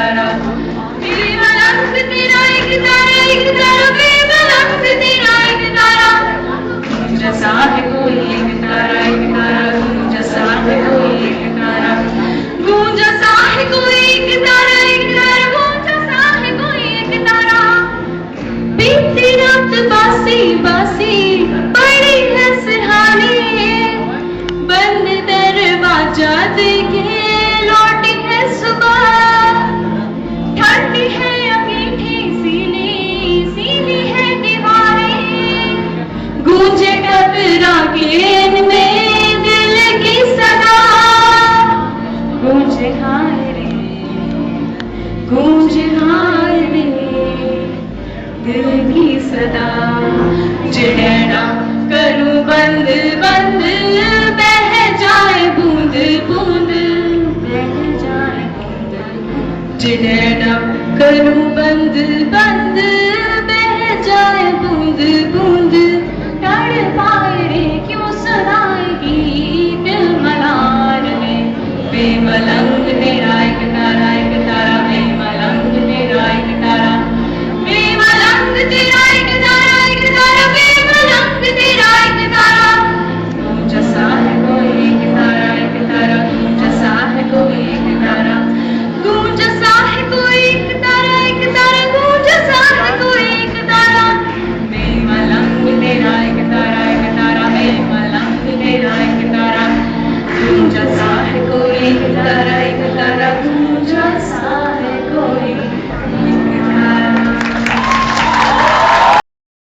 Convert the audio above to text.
तारा बेमलंग तेरा एक तारा बेमलंग तेरा एक तारा गुरु जैसा है कोई एक तारा गुरु जैसा है कोई एक तारा गुरु जैसा है कोई एक तारा गुरु जैसा है कोई एक तारा बीती रात बासी बासी पड़ी है सुहानी बंद दरवाजा देखे लौटी है सुबह ठंडी है अंगीठी सीनी है दीवारें गूंजे रागीन में दिल की सदा गूंजे हाय रे दिल की सदा जड़ना करूं बंद बंद बह जाए बूंद बूंद बह जाए बूंद जड़ना करूं बंद बंद